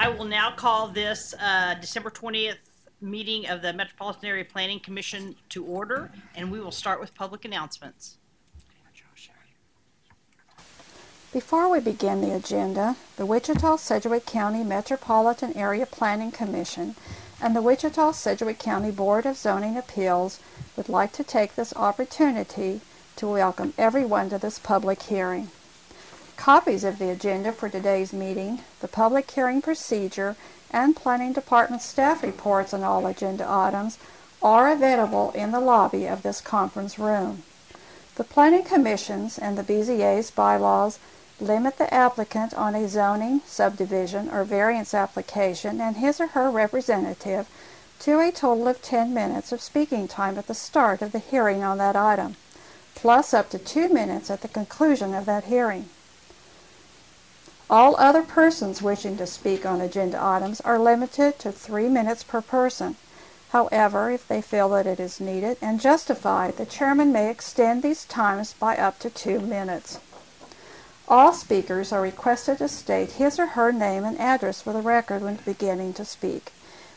I will now call this December 20th meeting of the Metropolitan Area Planning Commission to order, and we will start with public announcements. Before we begin the agenda, the Wichita-Sedgwick County Metropolitan Area Planning Commission and the Wichita-Sedgwick County Board of Zoning Appeals would like to take this opportunity to welcome everyone to this public hearing. Copies of the agenda for today's meeting, the public hearing procedure, and Planning Department staff reports on all agenda items are available in the lobby of this conference room. The Planning Commission's and the BZA's bylaws limit the applicant on a zoning, subdivision, or variance application and his or her representative to a total of 10 minutes of speaking time at the start of the hearing on that item, plus up to 2 minutes at the conclusion of that hearing. All other persons wishing to speak on agenda items are limited to 3 minutes per person. However, if they feel that it is needed and justified, the chairman may extend these times by up to 2 minutes. All speakers are requested to state his or her name and address for the record when beginning to speak.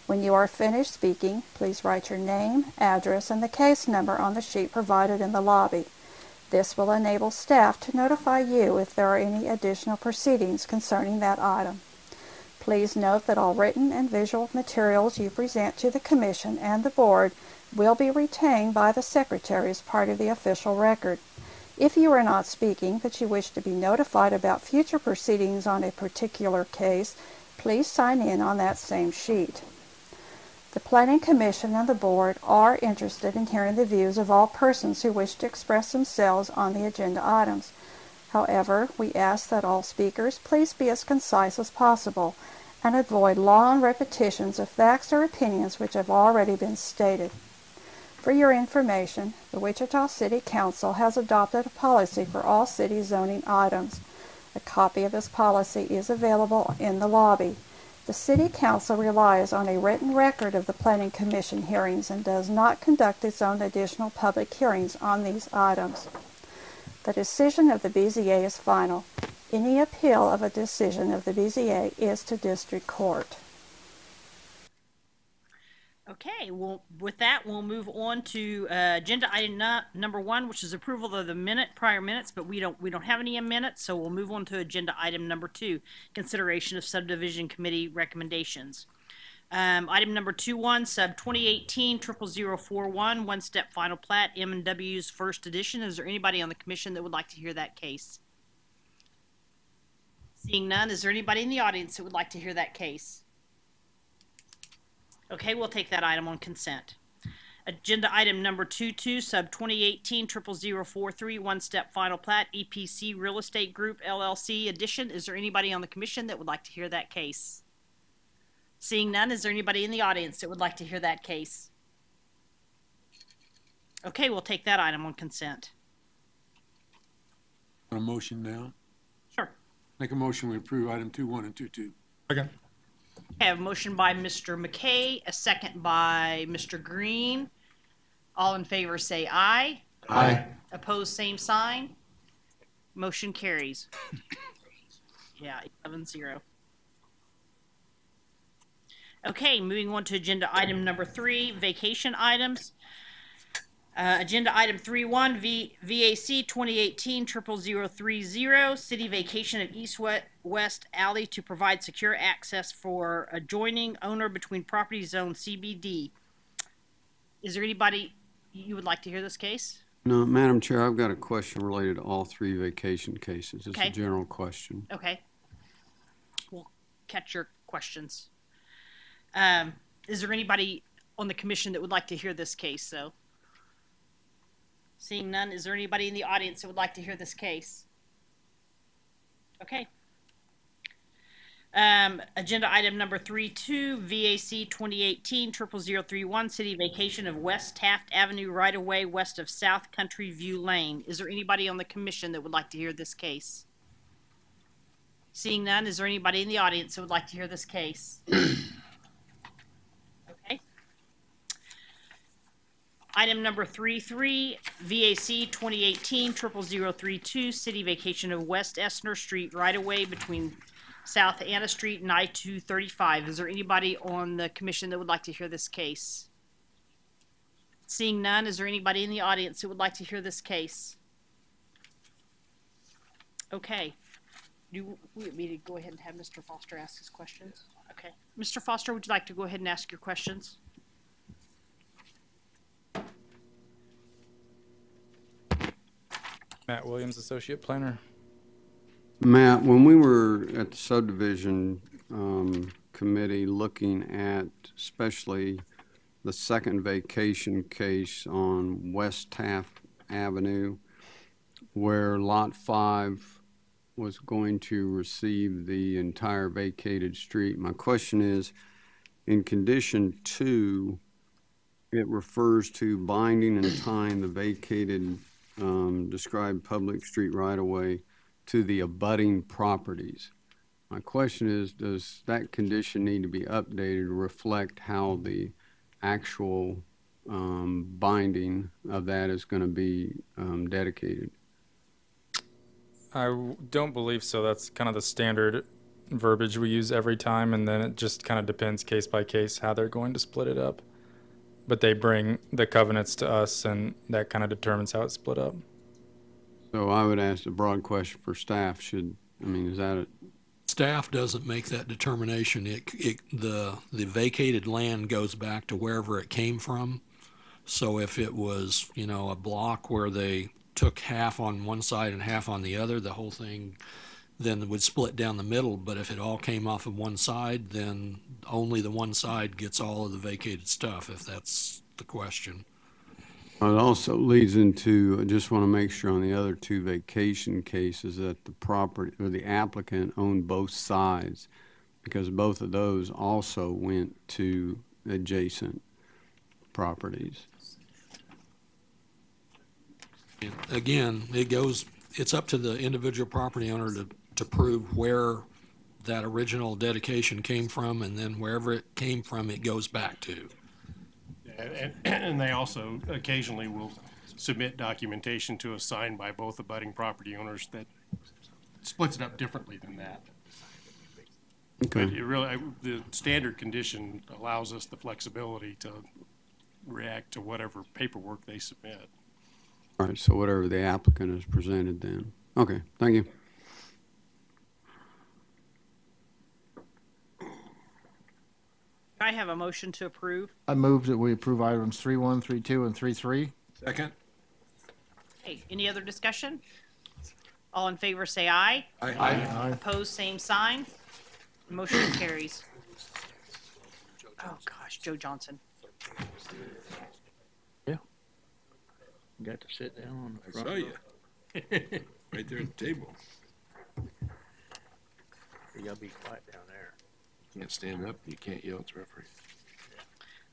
When you are finished speaking, please write your name, address, and the case number on the sheet provided in the lobby. This will enable staff to notify you if there are any additional proceedings concerning that item. Please note that all written and visual materials you present to the Commission and the Board will be retained by the Secretary as part of the official record. If you are not speaking but you wish to be notified about future proceedings on a particular case, please sign in on that same sheet. The Planning Commission and the Board are interested in hearing the views of all persons who wish to express themselves on the agenda items. However, we ask that all speakers please be as concise as possible and avoid long repetitions of facts or opinions which have already been stated. For your information, the Wichita City Council has adopted a policy for all city zoning items. A copy of this policy is available in the lobby. The City Council relies on a written record of the Planning Commission hearings and does not conduct its own additional public hearings on these items. The decision of the BZA is final. Any appeal of a decision of the BZA is to district court. Okay, well, with that, we'll move on to agenda item number 1, which is approval of the prior minutes, but we don't have any minutes, so we'll move on to agenda item number 2, consideration of subdivision committee recommendations. Item number 2.1, sub 2018-00041, one-step final plat, M&W's first edition. Is there anybody on the commission that would like to hear that case? Seeing none, is there anybody in the audience that would like to hear that case? Okay, we'll take that item on consent. Agenda item number 2.2, sub 2018-00043, one-step final plat, EPC Real Estate Group, LLC edition. Is there anybody on the commission that would like to hear that case? Seeing none, is there anybody in the audience that would like to hear that case? Okay, we'll take that item on consent. A motion now? Sure. Make a motion we approve item 2.1 and 2.2. Second. I have a motion by Mr. McKay, a second by Mr. Green. All in favor say aye. Aye. Opposed, same sign. Motion carries. Yeah, 11-0. Okay, moving on to agenda item number 3, vacation items. Agenda item 3.1, VAC 2018-00030, city vacation of East-West Alley to provide secure access for adjoining owner between property zone CBD. Is there anybody you would like to hear this case? No, Madam Chair, I've got a question related to all 3 vacation cases. It's okay. A general question. Okay. We'll catch your questions. Is there anybody on the commission that would like to hear this case, though? Seeing none, is there anybody in the audience that would like to hear this case? Okay. Agenda item number 3.2, VAC 2018-00031, city vacation of West Taft Avenue right-of-way west of South Country View Lane. Is there anybody on the commission that would like to hear this case? Seeing none, is there anybody in the audience that would like to hear this case? Okay. Item number 3.3, VAC 2018-00032, city vacation of West Esner Street right-of-way between South Anna Street and I-235. Is there anybody on the commission that would like to hear this case? Seeing none, is there anybody in the audience who would like to hear this case? Okay. Do we need to go ahead and have Mr. Foster ask his questions? Okay. Mr. Foster, would you like to go ahead and ask your questions? Matt Williams, Associate Planner. Matt, when we were at the subdivision committee looking at especially the second vacation case on West Taft Avenue, where Lot 5 was going to receive the entire vacated street, my question is, in condition 2, it refers to binding and tying the vacated described public street right-of-way to the abutting properties. My question is, does that condition need to be updated to reflect how the actual binding of that is going to be dedicated? I don't believe so. That's kind of the standard verbiage we use every time, and then it just kind of depends case by case how they're going to split it up. But they bring the covenants to us, and that kind of determines how it's split up. So I would ask a broad question for staff. Is that it? Staff doesn't make that determination. The vacated land goes back to wherever it came from. So if it was, a block where they took half on one side and half on the other, the whole thing then would split down the middle. But if it all came off of one side, then only the one side gets all of the vacated stuff, if that's the question. It also leads into, I just want to make sure on the other 2 vacation cases that the property or the applicant owned both sides, because both of those also went to adjacent properties. And again, it's up to the individual property owner to prove where that original dedication came from, and then wherever it came from, it goes back to. And they also occasionally will submit documentation to us signed by both abutting property owners that splits it up differently than that. Okay. But the standard condition allows us the flexibility to react to whatever paperwork they submit. All right, so whatever the applicant has presented then. Okay, thank you. I have a motion to approve. I move that we approve items 3.1, 3.2, and 3.3. Second? Okay, any other discussion? All in favor say aye. Aye. Opposed, same sign. Motion carries. Oh, gosh, Joe Johnson. Got to sit down on the I front saw row. you. Right there at the table. You gotta be quiet down there. You can't stand up, you can't yell at the referee.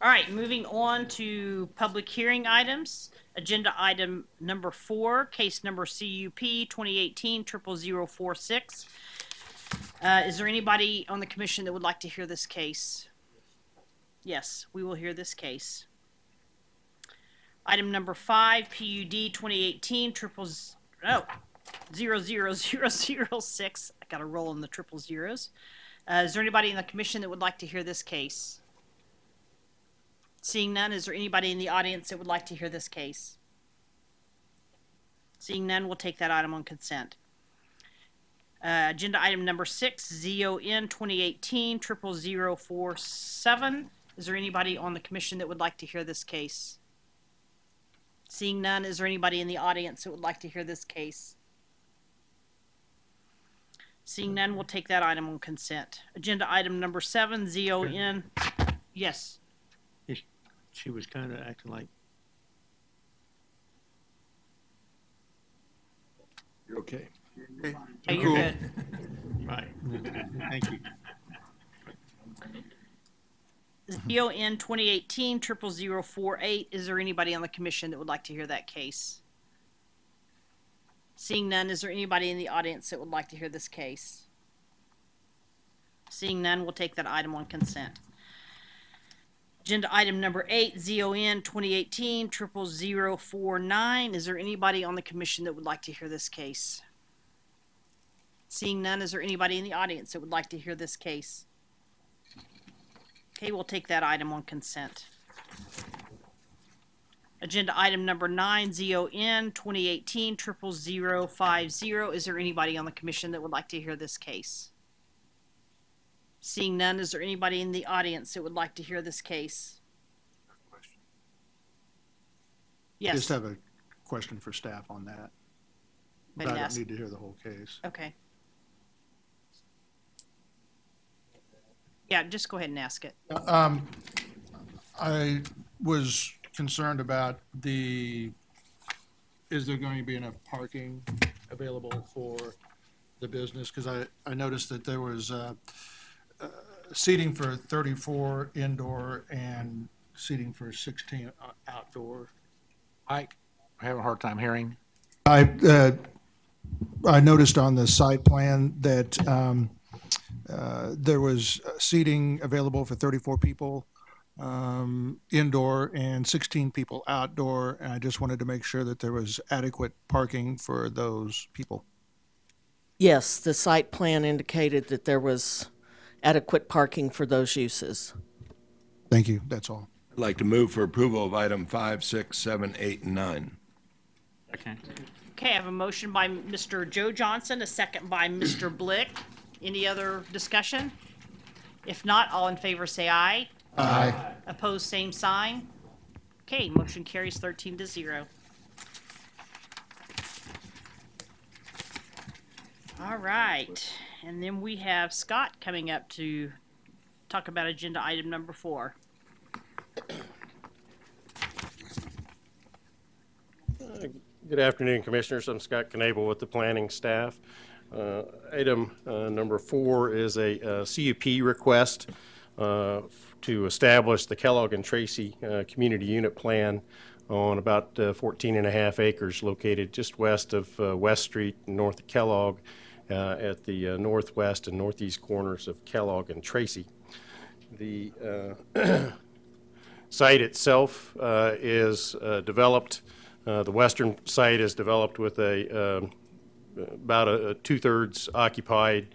All right, moving on to public hearing items. Agenda item number 4, case number CUP 2018-00046. Is there anybody on the commission that would like to hear this case? Yes, we will hear this case. Item number 5, PUD 2018-00006. I got to roll in the triple zeros. Is there anybody in the commission that would like to hear this case? Seeing none, is there anybody in the audience that would like to hear this case? Seeing none, we'll take that item on consent. Agenda item number 6, ZON 2018-00047. Is there anybody on the commission that would like to hear this case? Seeing none, is there anybody in the audience that would like to hear this case? Seeing none, we'll take that item on consent. Agenda item number 7, ZON. Yes. She was kind of acting like, You're okay. Hey, you're good. right. Thank you. ZON 2018-00048. Is there anybody on the commission that would like to hear that case? Seeing none, is there anybody in the audience that would like to hear this case? Seeing none, we'll take that item on consent. Agenda item number 8, ZON 2018-00049. Is there anybody on the commission that would like to hear this case? Seeing none, is there anybody in the audience that would like to hear this case? Okay, we'll take that item on consent. Agenda item number 9, ZON 2018-00050. Is there anybody on the commission that would like to hear this case? Seeing none, is there anybody in the audience that would like to hear this case? I Yes. just have a question for staff on that. But I don't need to hear the whole case. Okay. Yeah, just go ahead and ask it. I was concerned about is there going to be enough parking available for the business? Because I noticed that there was seating for 34 indoor and seating for 16 outdoor. I have a hard time hearing. I noticed on the site plan that there was seating available for 34 people indoor and 16 people outdoor, and I just wanted to make sure that there was adequate parking for those people. Yes, the site plan indicated that there was adequate parking for those uses. Thank you. That's all. I'd like to move for approval of item 5, 6, 7, 8, and 9. Okay. Okay, I have a motion by Mr. Joe Johnson, a second by Mr. Blick. Any other discussion? If not, all in favor say aye. Aye. Opposed, same sign. Okay, motion carries 13-0. All right, and then we have Scott coming up to talk about agenda item number 4. Good afternoon, Commissioners. I'm Scott Knable with the planning staff. Item number 4 is a CUP request to establish the Kellogg and Tracy Community Unit Plan on about 14.5 acres located just west of West Street and north of Kellogg at the northwest and northeast corners of Kellogg and Tracy. The site itself is developed. The western site is developed with about a 2/3 occupied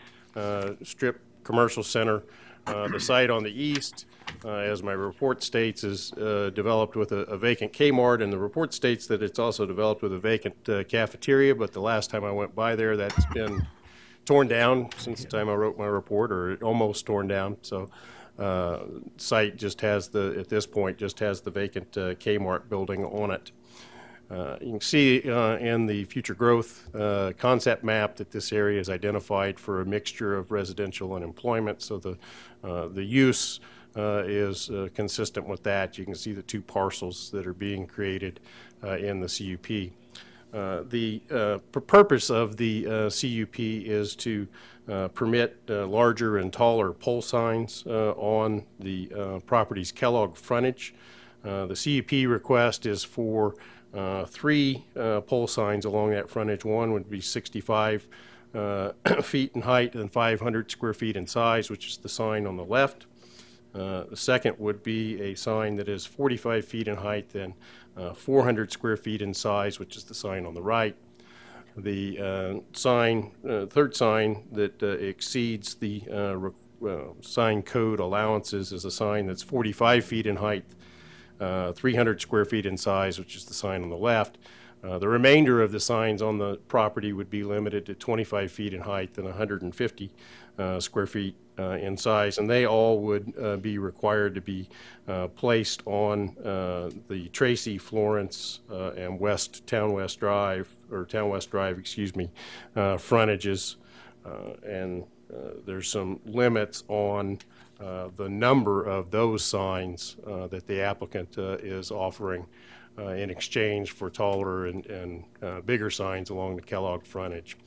strip commercial center. The site on the east, as my report states, is developed with a vacant Kmart, and the report states that it's also developed with a vacant cafeteria, but the last time I went by there, that's been torn down since the time I wrote my report, or almost torn down. So site just has at this point, just has the vacant Kmart building on it. You can see in the future growth concept map that this area is identified for a mixture of residential and employment. So the use is consistent with that. You can see the 2 parcels that are being created in the CUP. The purpose of the CUP is to permit larger and taller pole signs on the property's Kellogg frontage. The CUP request is for 3 pole signs along that frontage. One would be 65 feet in height and 500 square feet in size, which is the sign on the left. The second would be a sign that is 45 feet in height and 400 square feet in size, which is the sign on the right. The third sign that exceeds the sign code allowances is a sign that's 45 feet in height, 300 square feet in size, which is the sign on the left. The remainder of the signs on the property would be limited to 25 feet in height and 150 square feet in size, and they all would be required to be placed on the Tracy, Florence, and Town West Drive, frontages, and there's some limits on the number of those signs that the applicant is offering in exchange for taller and bigger signs along the Kellogg frontage.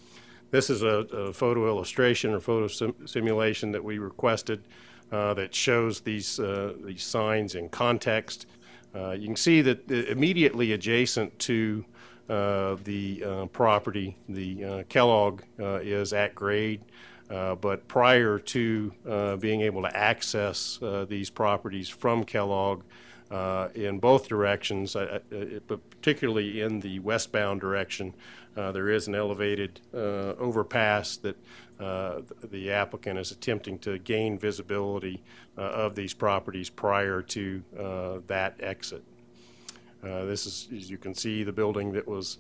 This is a photo illustration or photo simulation that we requested that shows these signs in context. You can see that immediately adjacent to the property, the Kellogg is at grade. But prior to being able to access these properties from Kellogg in both directions, but particularly in the westbound direction, there is an elevated overpass that the applicant is attempting to gain visibility of these properties prior to that exit. This is, as you can see, the building that was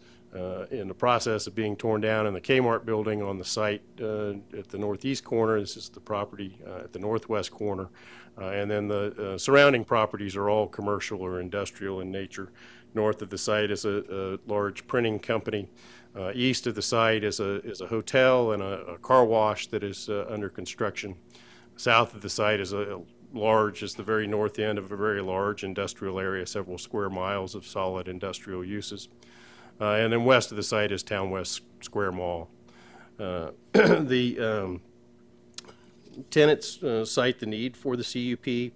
in the process of being torn down, and the Kmart building on the site at the northeast corner. This is the property at the northwest corner. And then the surrounding properties are all commercial or industrial in nature. North of the site is a large printing company. East of the site is a hotel and a car wash that is under construction. South of the site is the very north end of a very large industrial area, several square miles of solid industrial uses. And then west of the site is Town West Square Mall. The tenants cite the need for the CUP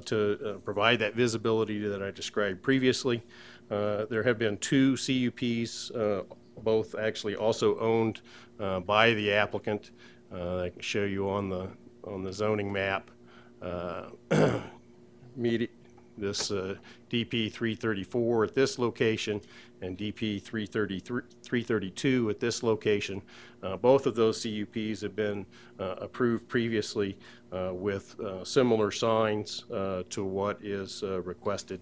to provide that visibility that I described previously. There have been 2 CUPs, both actually also owned by the applicant. I can show you on the zoning map. This DP 334 at this location and DP 332 at this location. Both of those CUPs have been approved previously with similar signs to what is requested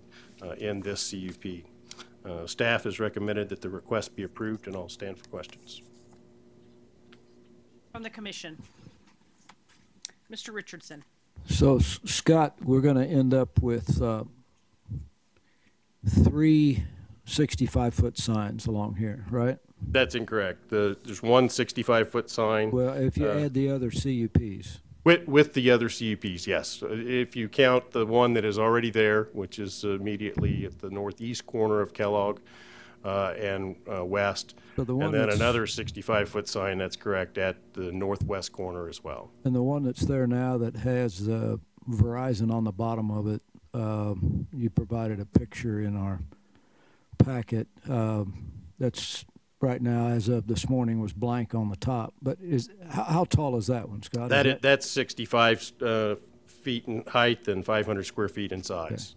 in this CUP. Staff has recommended that the request be approved, and I'll stand for questions. From the commission, Mr. Richardson. So, Scott, we're going to end up with 3 65-foot signs along here, right? That's incorrect. There's one 65-foot sign. Well, if you add the other CUPs. With the other CUPs, yes. If you count the one that is already there, which is immediately at the northeast corner of Kellogg and west, so the and then another 65-foot sign, that's correct, at the northwest corner as well. And the one that's there now that has Verizon on the bottom of it, you provided a picture in our packet. That's right now, as of this morning, was blank on the top. But how tall is that one, Scott? That's 65 feet in height and 500 square feet in size.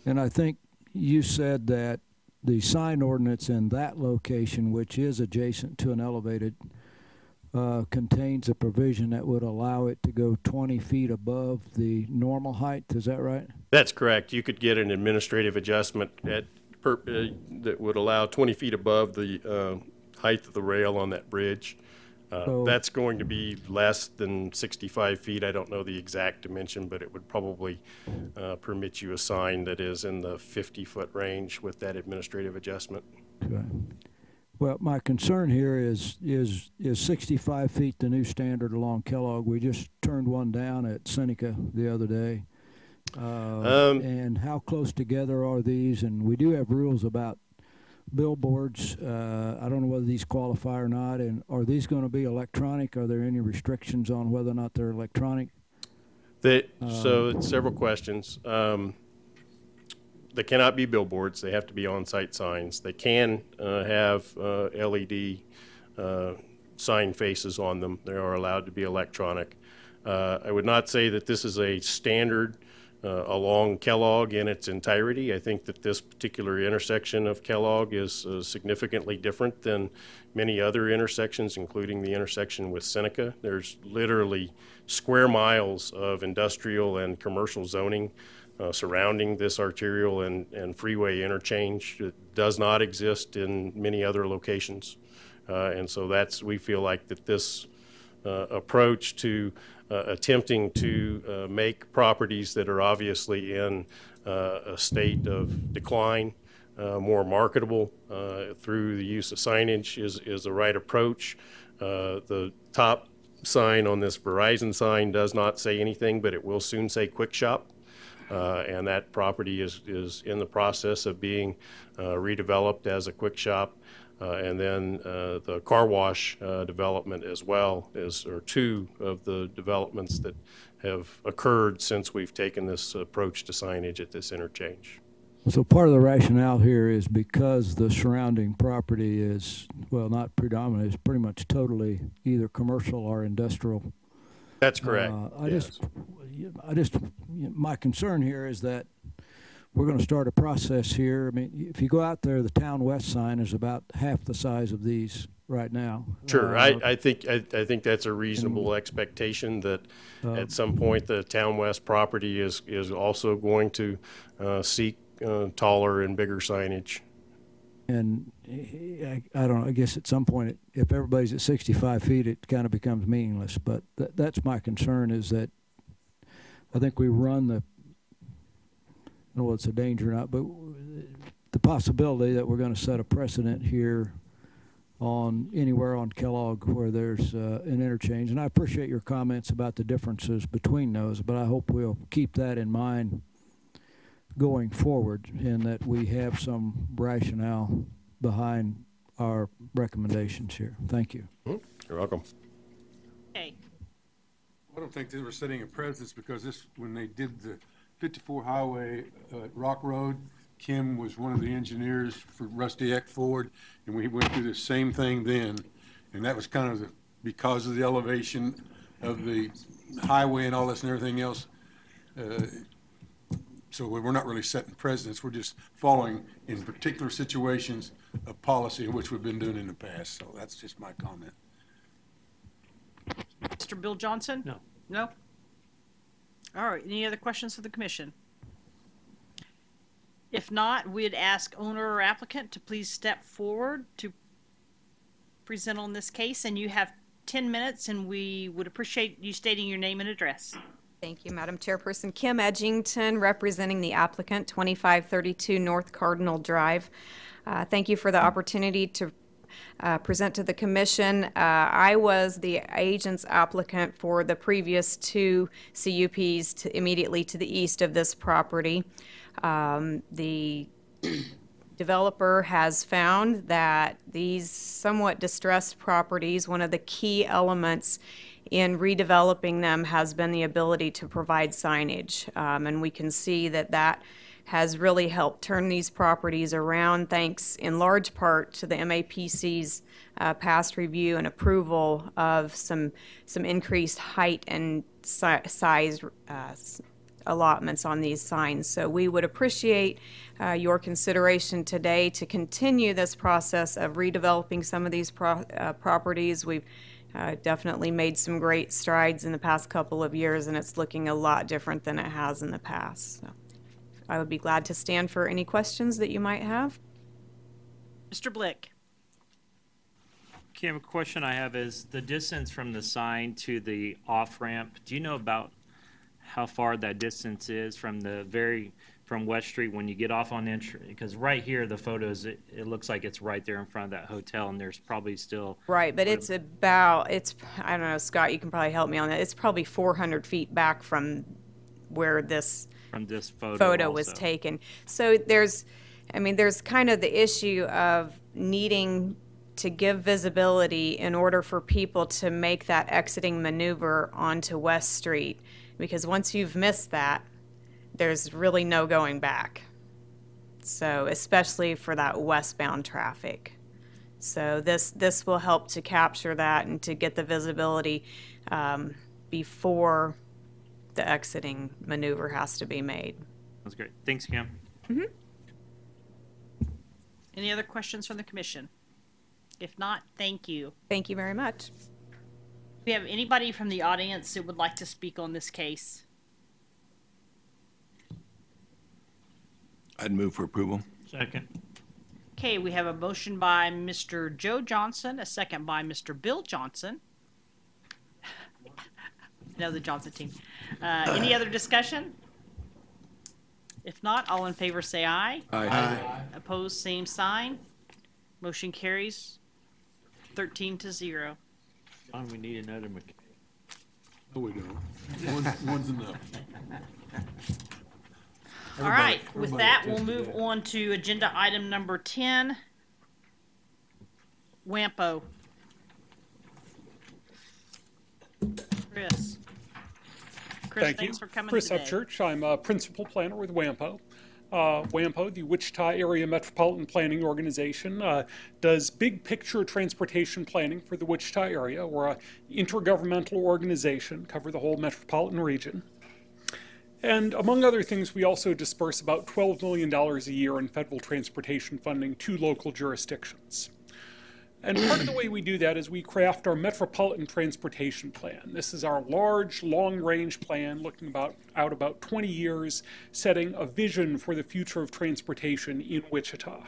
Okay. And I think you said that the sign ordinance in that location, which is adjacent to an elevated, contains a provision that would allow it to go 20 feet above the normal height. Is that right? That's correct. You could get an administrative adjustment that would allow 20 feet above the height of the rail on that bridge. That's going to be less than 65 feet. I don't know the exact dimension, but it would probably permit you a sign that is in the 50-foot range with that administrative adjustment. Okay. Well, my concern here is 65 feet the new standard along Kellogg? We just turned one down at Seneca the other day. And how close together are these? And we do have rules about billboards. I don't know whether these qualify or not. And are these going to be electronic? Are there any restrictions on whether or not they're electronic? So it's several questions. They cannot be billboards. They have to be on-site signs. They can have LED sign faces on them. They are allowed to be electronic. I would not say that this is a standard along Kellogg in its entirety. I think that this particular intersection of Kellogg is significantly different than many other intersections, including the intersection with Seneca. There's literally square miles of industrial and commercial zoning surrounding this arterial and freeway interchange. It does not exist in many other locations. And so we feel like that this approach to attempting to make properties that are obviously in a state of decline more marketable through the use of signage is the right approach. The top sign on this Verizon sign does not say anything, but it will soon say Quick Shop. And that property is in the process of being redeveloped as a Quick Shop. And then the car wash development as well are 2 of the developments that have occurred since we've taken this approach to signage at this interchange. So part of the rationale here is because the surrounding property is, well, not predominant, it's pretty much totally either commercial or industrial. That's correct. My concern here is that we're going to start a process here. I mean, if you go out there, the Town West sign is about half the size of these right now. Sure, I think that's a reasonable expectation that at some point the Town West property is also going to seek taller and bigger signage. And I don't know, I guess at some point, if everybody's at 65 feet, it kind of becomes meaningless. But that's my concern, is that I think we run the, I don't know what's a danger or not, but the possibility that we're going to set a precedent here on anywhere on Kellogg where there's an interchange. And I appreciate your comments about the differences between those, but I hope we'll keep that in mind going forward, and that we have some rationale behind our recommendations here. Thank you. You're welcome. Okay. I don't think they were setting a precedent, because this, when they did the 54 highway Rock Road, Kim was one of the engineers for Rusty Eck Ford, and we went through the same thing then. And that was kind of because of the elevation of the highway and all this and everything else. So we're not really setting precedents. We're just following, in particular situations, a policy which we've been doing in the past. So that's just my comment. Mr. Bill Johnson? No. No? All right, any other questions for the commission? If not, we'd ask owner or applicant to please step forward to present on this case, and you have 10 minutes, and we would appreciate you stating your name and address. Thank you, Madam Chairperson. Kim Edgington, representing the applicant, 2532 North Cardinal Drive. Thank you for the opportunity to present to the commission. I was the agent's applicant for the previous two CUPs immediately to the east of this property. The developer has found that these somewhat distressed properties, one of the key elements in redeveloping them has been the ability to provide signage. And we can see that that has really helped turn these properties around, thanks in large part to the MAPC's past review and approval of some increased height and size allotments on these signs. So we would appreciate your consideration today to continue this process of redeveloping some of these properties. We've definitely made some great strides in the past couple of years, and it's looking a lot different than it has in the past. So I would be glad to stand for any questions that you might have. Mr. Blick. Kim, a question I have is the distance from the sign to the off-ramp. Do you know about how far that distance is from from West Street when you get off on entry? Because right here, the photos, it looks like it's right there in front of that hotel, and there's probably still... Right, but it's about, I don't know, Scott, you can probably help me on that. It's probably 400 feet back from where this photo was taken. So there's kind of the issue of needing to give visibility in order for people to make that exiting maneuver onto West Street. Because once you've missed that, there's really no going back. So especially for that westbound traffic. So this will help to capture that and to get the visibility before the exiting maneuver has to be made. That's great. Thanks, Kim. Mm-hmm. Any other questions from the commission? If not, thank you. Thank you very much. Do we have anybody from the audience that would like to speak on this case? I'd move for approval. Second. Okay, we have a motion by Mr. Joe Johnson, a second by Mr. Bill Johnson. No, the Johnson team. Any other discussion? If not, all in favor say aye. Aye. Opposed, same sign. Motion carries 13-0. We need another mechanic. No, we don't. One's enough. All right, with that, we'll move on to agenda item number 10, WAMPO. Chris. Thank thanks you. for coming Chris today. Upchurch. I'm a principal planner with WAMPO. WAMPO, the Wichita Area Metropolitan Planning Organization, does big picture transportation planning for the Wichita area. We're an intergovernmental organization, cover the whole metropolitan region. And among other things, we also disperse about $12 million a year in federal transportation funding to local jurisdictions. And part of the way we do that is we craft our Metropolitan Transportation Plan. This is our large, long-range plan looking out about 20 years, setting a vision for the future of transportation in Wichita.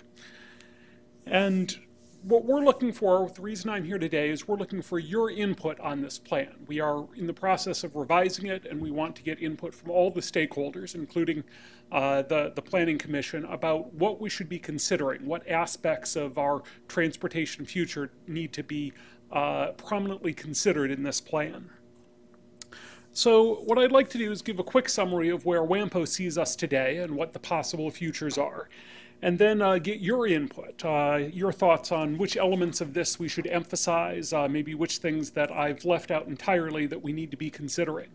And what we're looking for, the reason I'm here today, is we're looking for your input on this plan. We are in the process of revising it, and we want to get input from all the stakeholders, including the Planning Commission, about what we should be considering, what aspects of our transportation future need to be prominently considered in this plan. So what I'd like to do is give a quick summary of where WAMPO sees us today and what the possible futures are, and then get your input, your thoughts on which elements of this we should emphasize, maybe which things that I've left out entirely that we need to be considering.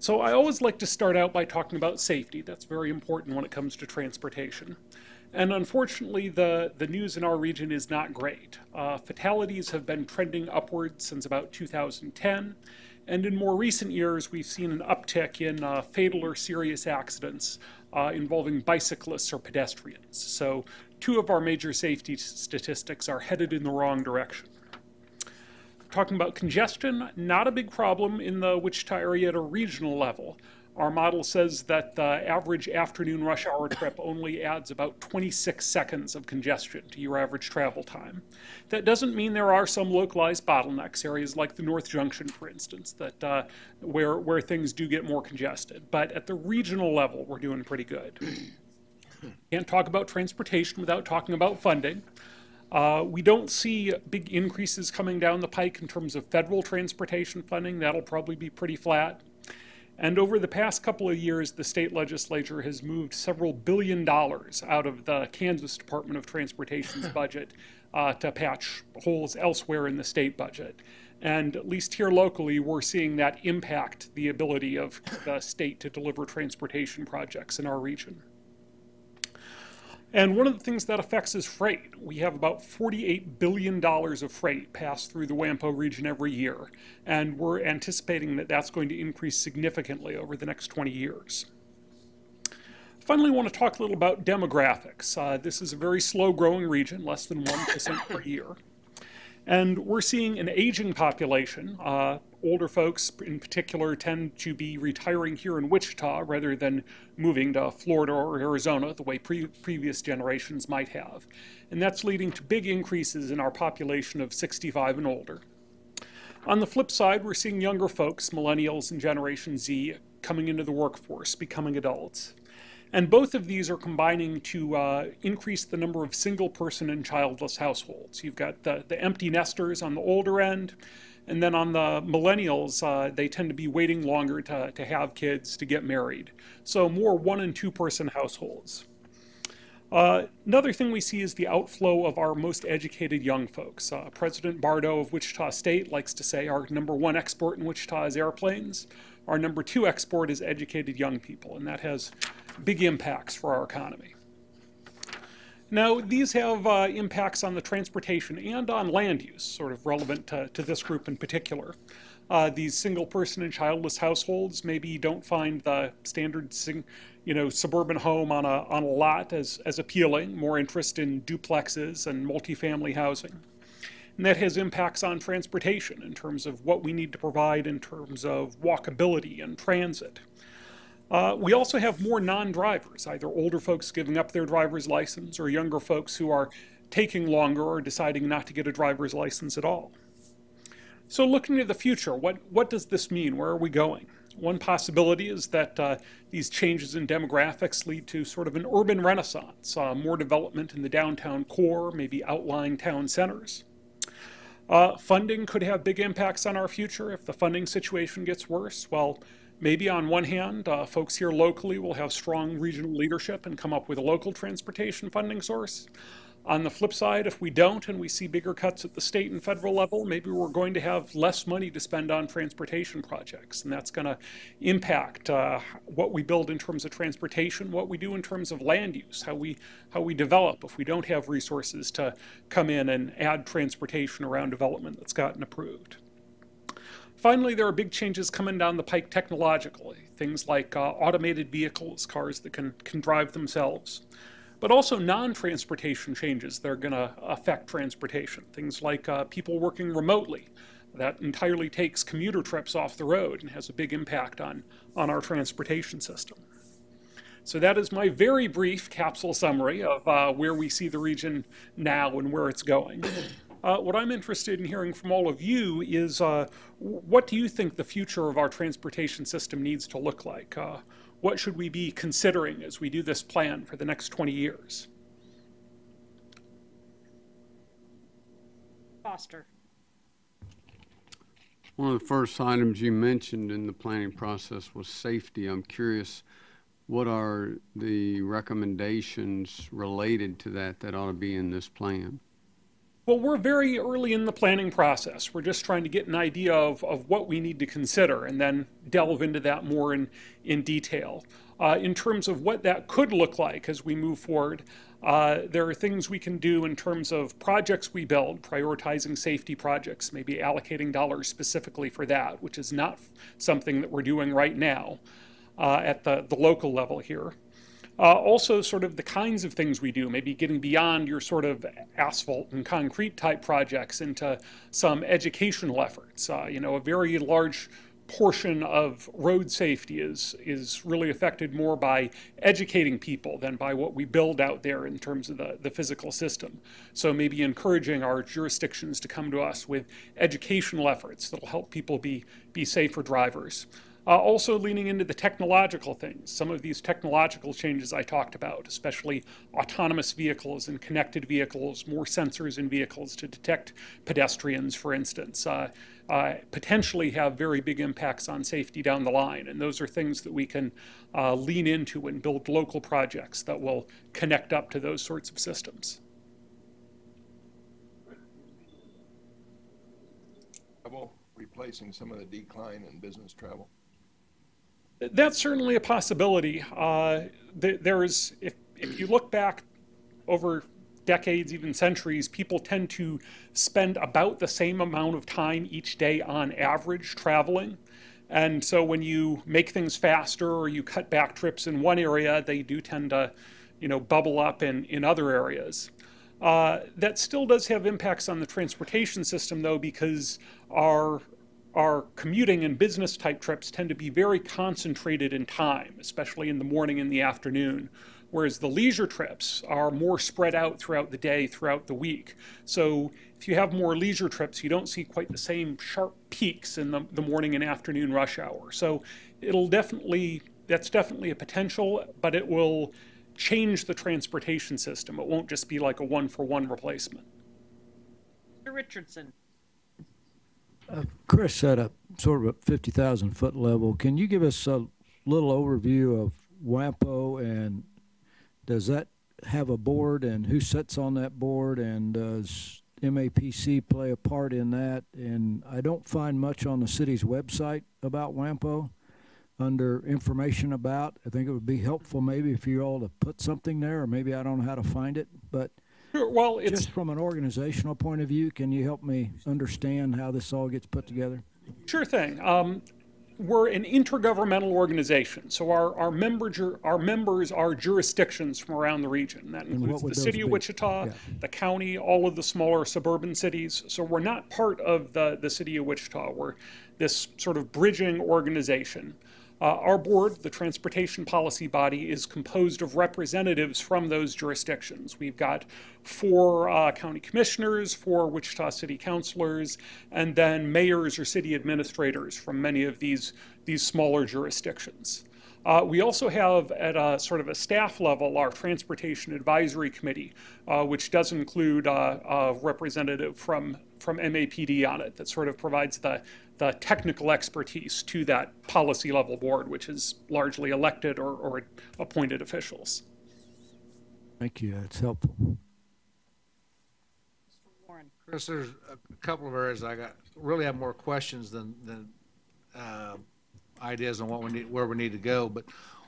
So I always like to start out by talking about safety. That's very important when it comes to transportation. And unfortunately, the news in our region is not great. Fatalities have been trending upwards since about 2010. And in more recent years, we've seen an uptick in fatal or serious accidents involving bicyclists or pedestrians. So 2 of our major safety statistics are headed in the wrong direction. Talking about congestion, not a big problem in the Wichita area at a regional level. Our model says that the average afternoon rush hour trip only adds about 26 seconds of congestion to your average travel time. That doesn't mean there are some localized bottlenecks, areas like the North Junction, for instance, that where things do get more congested. But at the regional level, we're doing pretty good. Can't talk about transportation without talking about funding. We don't see big increases coming down the pike in terms of federal transportation funding. That'll probably be pretty flat. And over the past couple of years, the state legislature has moved several $1 billion out of the Kansas Department of Transportation's budget to patch holes elsewhere in the state budget. And at least here locally, we're seeing that impact the ability of the state to deliver transportation projects in our region. And one of the things that affects is freight. We have about $48 billion of freight pass through the WAMPO region every year, and we're anticipating that that's going to increase significantly over the next 20 years. Finally, I want to talk a little about demographics. This is a very slow-growing region, less than 1% per year. And we're seeing an aging population. Older folks in particular tend to be retiring here in Wichita rather than moving to Florida or Arizona the way previous generations might have. And that's leading to big increases in our population of 65 and older. On the flip side, we're seeing younger folks, millennials and Generation Z, coming into the workforce, becoming adults. And both of these are combining to increase the number of single-person and childless households. You've got the empty nesters on the older end, and then on the millennials, they tend to be waiting longer to have kids, to get married. So more 1- and 2-person households. Another thing we see is the outflow of our most educated young folks. President Bardo of Wichita State likes to say our #1 export in Wichita is airplanes. Our #2 export is educated young people, and that has big impacts for our economy. Now, these have impacts on the transportation and on land use, sort of relevant to this group in particular. These single-person and childless households maybe don't find the standard suburban home on a lot as appealing, more interest in duplexes and multifamily housing. And that has impacts on transportation in terms of what we need to provide in terms of walkability and transit. We also have more non-drivers, either older folks giving up their driver's license or younger folks who are taking longer or deciding not to get a driver's license at all. So looking to the future, what does this mean? Where are we going? One possibility is that these changes in demographics lead to sort of an urban renaissance, more development in the downtown core, maybe outlying town centers. Funding could have big impacts on our future if the funding situation gets worse. Well, maybe on one hand, folks here locally will have strong regional leadership and come up with a local transportation funding source. On the flip side, if we don't and we see bigger cuts at the state and federal level, maybe we're going to have less money to spend on transportation projects, and that's going to impact what we build in terms of transportation, what we do in terms of land use, how we develop if we don't have resources to come in and add transportation around development that's gotten approved. Finally, there are big changes coming down the pike technologically, things like automated vehicles, cars that can drive themselves, but also non-transportation changes that are going to affect transportation, things like people working remotely. That entirely takes commuter trips off the road and has a big impact on our transportation system. So that is my very brief capsule summary of where we see the region now and where it's going. What I'm interested in hearing from all of you is what do you think the future of our transportation system needs to look like? What should we be considering as we do this plan for the next 20 years? Foster. One of the first items you mentioned in the planning process was safety. I'm curious, what are the recommendations related to that ought to be in this plan? Well, we're very early in the planning process. We're just trying to get an idea of what we need to consider and then delve into that more in detail. In terms of what that could look like as we move forward, there are things we can do in terms of projects we build, prioritizing safety projects, maybe allocating dollars specifically for that, which is not something that we're doing right now at the local level here. Also sort of the kinds of things we do, maybe getting beyond your sort of asphalt and concrete type projects into some educational efforts. You know, a very large portion of road safety is really affected more by educating people than by what we build out there in terms of the physical system. So maybe encouraging our jurisdictions to come to us with educational efforts that'll help people be safer drivers. Also leaning into the technological things. Some of these technological changes I talked about, especially autonomous vehicles and connected vehicles, more sensors in vehicles to detect pedestrians, for instance, potentially have very big impacts on safety down the line. And those are things that we can lean into and build local projects that will connect up to those sorts of systems. Replacing some of the decline in business travel? That's certainly a possibility. If you look back over decades, even centuries, people tend to spend about the same amount of time each day on average traveling. And so when you make things faster or you cut back trips in one area, they do tend to, bubble up in other areas. That still does have impacts on the transportation system, though, because our commuting and business type trips tend to be very concentrated in time, especially in the morning and the afternoon, whereas the leisure trips are more spread out throughout the day, throughout the week. So if you have more leisure trips, you don't see quite the same sharp peaks in the morning and afternoon rush hour. So that's definitely a potential, but it will change the transportation system. It won't just be like a one-for-one replacement. Mr. Richardson. Chris, at a sort of a 50,000 foot level, can you give us a little overview of WAMPO, and does that have a board, and who sits on that board, and does MAPC play a part in that? And I don't find much on the city's website about WAMPO under information about. I think it would be helpful maybe if you all to put something there, or maybe I don't know how to find it, but well, just from an organizational point of view, can you help me understand how this all gets put together? Sure thing. We're an intergovernmental organization, so our members are jurisdictions from around the region. That includes the city of Wichita, the county, all of the smaller suburban cities. So we're not part of the city of Wichita. We're this sort of bridging organization. Our board, the transportation policy body, is composed of representatives from those jurisdictions. We've got 4 county commissioners, 4 Wichita city councilors, and then mayors or city administrators from many of these smaller jurisdictions. We also have at a sort of a staff level our Transportation Advisory Committee, which does include a representative from MAPD on it that sort of provides the technical expertise to that policy level board, which is largely elected or appointed officials. Thank you. That's helpful. Chris, there's a couple of areas I really have more questions than ideas on what we need, where we need to go. But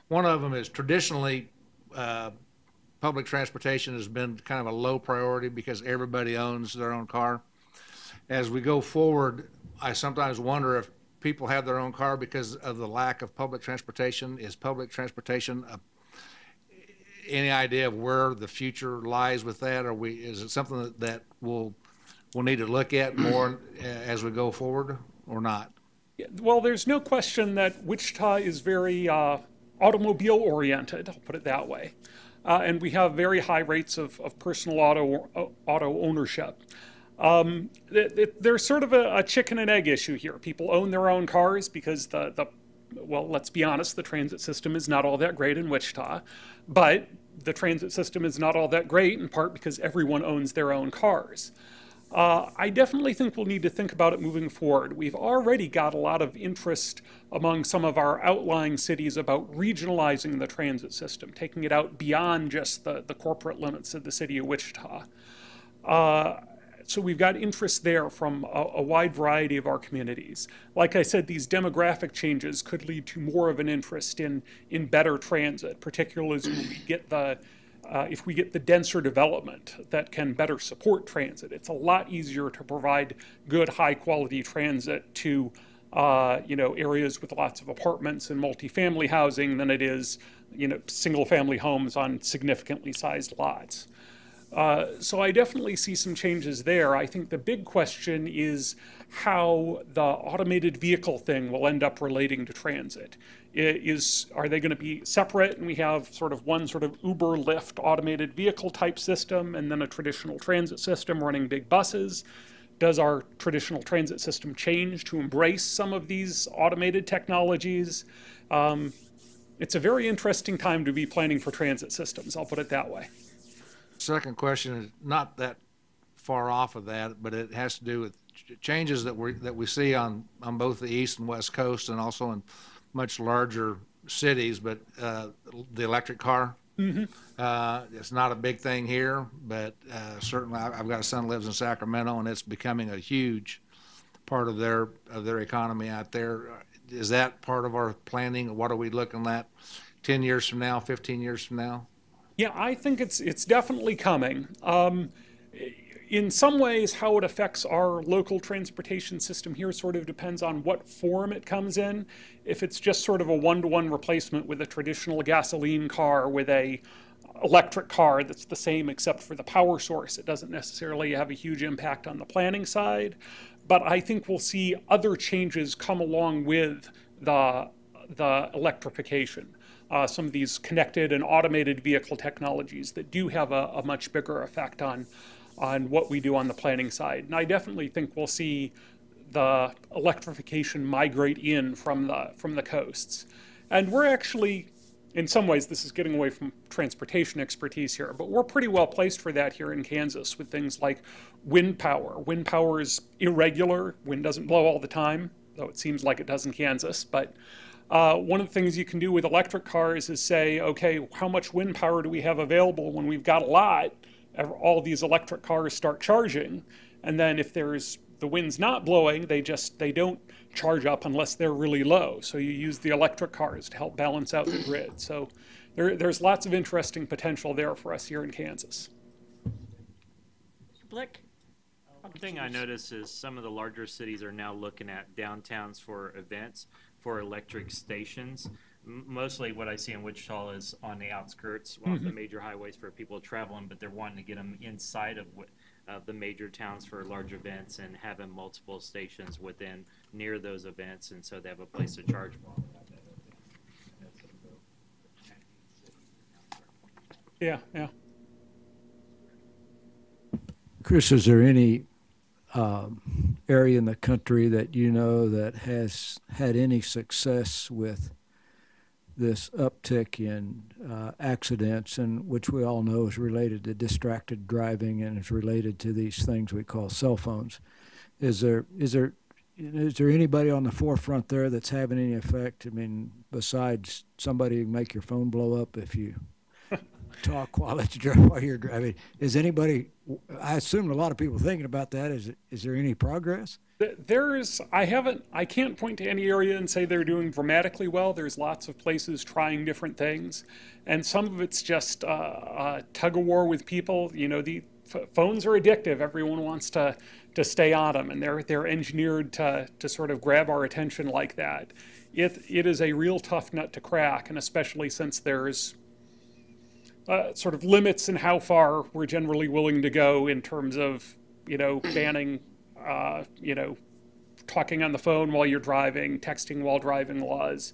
one of them is traditionally public transportation has been kind of a low priority because everybody owns their own car. As we go forward, I sometimes wonder people have their own car because of the lack of public transportation? Is public transportation any idea of where the future lies with that? Is it something that we'll need to look at more as we go forward, or not? Well, there's no question that Wichita is very automobile oriented, I'll put it that way. And we have very high rates of personal auto ownership. There's sort of a chicken and egg issue here. People own their own cars because well, let's be honest, the transit system is not all that great in Wichita, but the transit system is not all that great in part because everyone owns their own cars. I definitely think we'll need to think about it moving forward. We've already got a lot of interest among some of our outlying cities about regionalizing the transit system, taking it out beyond just the corporate limits of the city of Wichita. So we've got interest there from a wide variety of our communities. Like I said, these demographic changes could lead to more of an interest in better transit, particularly as we get if we get the denser development that can better support transit. It's a lot easier to provide good, high-quality transit to areas with lots of apartments and multifamily housing than it is single-family homes on significantly sized lots. So I definitely see some changes there. I think the big question is how the automated vehicle thing will end up relating to transit. Are they going to be separate and we have one sort of Uber, Lyft automated vehicle type system and then a traditional transit system running big buses? Does our traditional transit system change to embrace some of these automated technologies? It's a very interesting time to be planning for transit systems, I'll put it that way. Second question is not that far off of that, but it has to do with changes that we see on both the east and west coast and also in much larger cities. But the electric car, it's not a big thing here, but certainly I've got a son who lives in Sacramento, and it's becoming a huge part of their economy out there. Is that part of our planning? What are we looking at 10 years from now, 15 years from now? Yeah, I think it's definitely coming. In some ways, how it affects our local transportation system here sort of depends on what form it comes in. If it's just sort of a one-to-one replacement with a traditional gasoline car with a electric car that's the same except for the power source, it doesn't necessarily have a huge impact on the planning side. But I think we'll see other changes come along with the electrification. Some of these connected and automated vehicle technologies that do have a much bigger effect on what we do on the planning side. And I definitely think we'll see the electrification migrate in from the coasts. And we're actually, in some ways, this is getting away from transportation expertise here, but we're pretty well placed for that here in Kansas with things like wind power. Wind power is irregular. Wind doesn't blow all the time, though it seems like it does in Kansas. But one of the things you can do with electric cars is say, okay, how much wind power do we have available when we've got a lot? All these electric cars start charging, and then if the wind's not blowing, they don't charge up unless they're really low. So you use the electric cars to help balance out the grid. So there's lots of interesting potential there for us here in Kansas. Blick? One thing I noticed is some of the larger cities are now looking at downtowns for events, for electric stations. Mostly what I see in Wichita is on the outskirts, the major highways for people traveling, but they're wanting to get them inside of the major towns for large events and having multiple stations near those events, and so they have a place to charge. Yeah. Chris, is there any area in the country that you know that has had any success with this uptick in accidents, and which we all know is related to distracted driving and is related to these things we call cell phones? Is there anybody on the forefront there that's having any effect? I mean, besides somebody who can make your phone blow up if you talk while you're driving. Is anybody? I assume a lot of people thinking about that. Is there any progress? I can't point to any area and say they're doing dramatically well. There's lots of places trying different things, and some of it's just a tug of war with people. phones are addictive. Everyone wants to stay on them, and they're engineered to sort of grab our attention like that. It is a real tough nut to crack, and especially since there's sort of limits in how far we're generally willing to go in terms of, banning, talking on the phone while you're driving, texting while driving laws.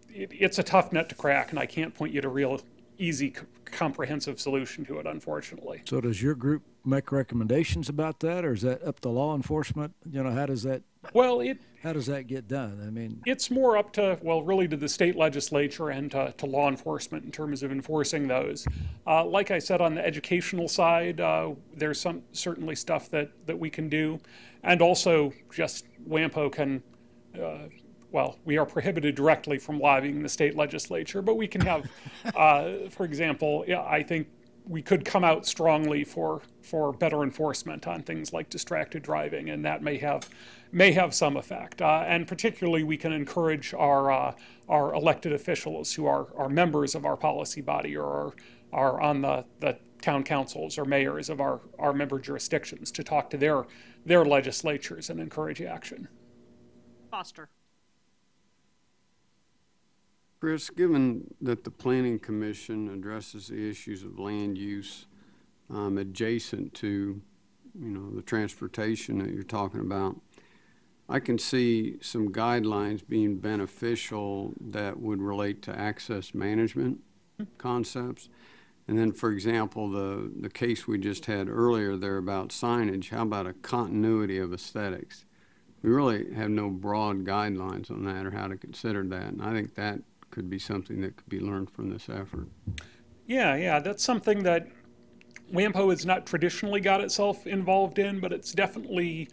It's a tough nut to crack, and I can't point you to real easy, comprehensive solution to it, unfortunately. So does your group make recommendations about that, or is that up to law enforcement? How does that? Well, how does that get done? I mean, it's more up to, really to the state legislature and to law enforcement in terms of enforcing those. Like I said, on the educational side, there's certainly stuff that we can do, and also just WAMPO can. We are prohibited directly from lobbying the state legislature, but we can have, for example, I think we could come out strongly for better enforcement on things like distracted driving, and that may have some effect. And particularly, we can encourage our elected officials who are members of our policy body or are on the town councils or mayors of our member jurisdictions to talk to their legislatures and encourage action. Foster. Chris, given that the Planning Commission addresses the issues of land use adjacent to, the transportation that you're talking about, I can see some guidelines being beneficial that would relate to access management concepts. And then, for example, the case we just had earlier there about signage, how about a continuity of aesthetics? We really have no broad guidelines on that or how to consider that, and I think that could be something that could be learned from this effort. Yeah, that's something that WAMPO has not traditionally got itself involved in, but it's definitely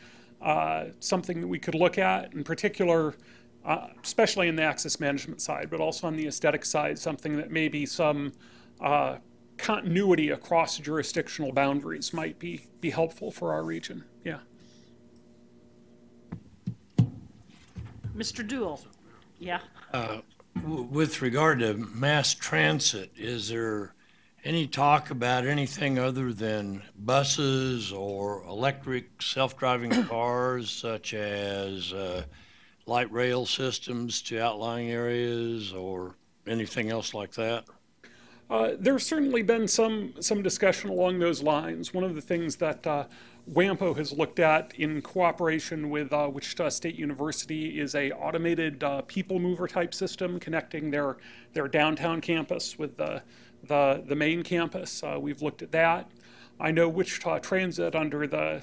something that we could look at, in particular, especially in the access management side, but also on the aesthetic side, something that maybe some continuity across jurisdictional boundaries might be helpful for our region. Yeah. Mr. Duell. Yeah. With regard to mass transit, is there any talk about anything other than buses or electric self-driving cars, such as light rail systems to outlying areas or anything else like that? There's certainly been some discussion along those lines. One of the things that WAMPO has looked at in cooperation with Wichita State University is a automated people mover type system connecting their downtown campus with the main campus. We've looked at that. I know Wichita Transit, under the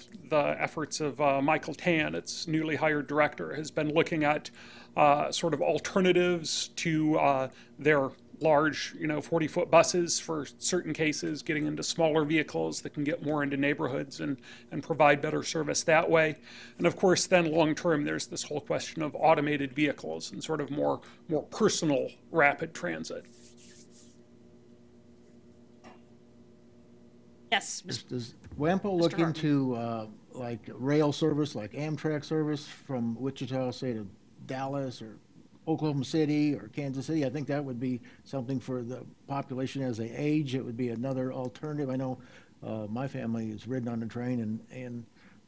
efforts of Michael Tan, its newly hired director, has been looking at sort of alternatives to their large, 40-foot buses for certain cases, getting into smaller vehicles that can get more into neighborhoods and provide better service that way. And of course, then long-term, there's this whole question of automated vehicles and sort of more personal rapid transit. Yes. Does WAMPO look into like rail service, like Amtrak service from Wichita, say, to Dallas or Oklahoma City or Kansas City? I think that would be something for the population as they age. It would be another alternative. I know my family has ridden on the train and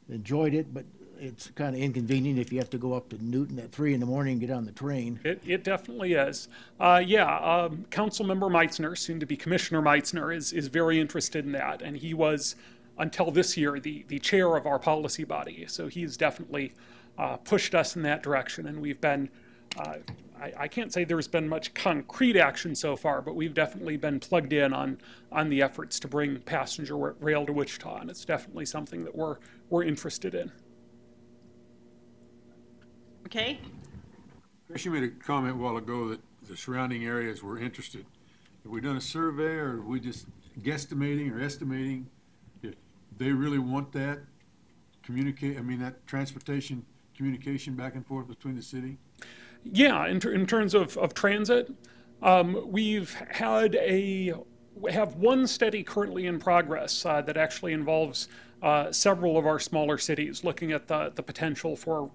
enjoyed it, but it's kind of inconvenient if you have to go up to Newton at 3 in the morning and get on the train. It definitely is. Councilmember Meitzner, soon to be Commissioner Meitzner, is very interested in that, and he was, until this year, the chair of our policy body. So he's definitely pushed us in that direction, and we've been, I can't say there's been much concrete action so far, but we've definitely been plugged in on the efforts to bring passenger rail to Wichita, and it's definitely something that we're interested in. Okay. Chris, you made a comment a while ago that the surrounding areas were interested. Have we done a survey, or are we just guesstimating or estimating if they really want that that transportation communication back and forth between the city? Yeah, in terms of transit, we have one study currently in progress that actually involves several of our smaller cities, looking at the potential for